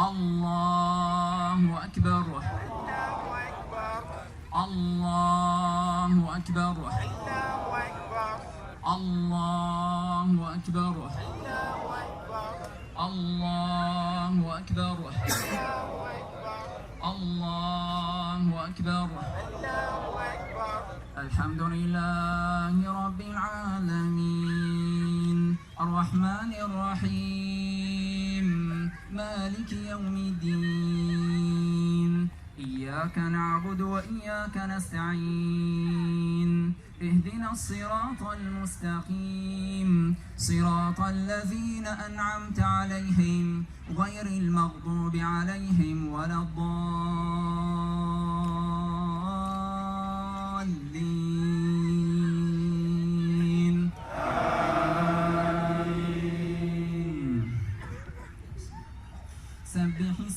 الله أكبر الله أكبر الله أكبر الله أكبر الله أكبر الحمد لله رب العالمين الرحمن الرحيم مالك يوم الدين إياك نعبد وإياك نستعين اهدنا الصراط المستقيم صراط الذين أنعمت عليهم غير المغضوب عليهم ولا الضالين آمين سبح اسم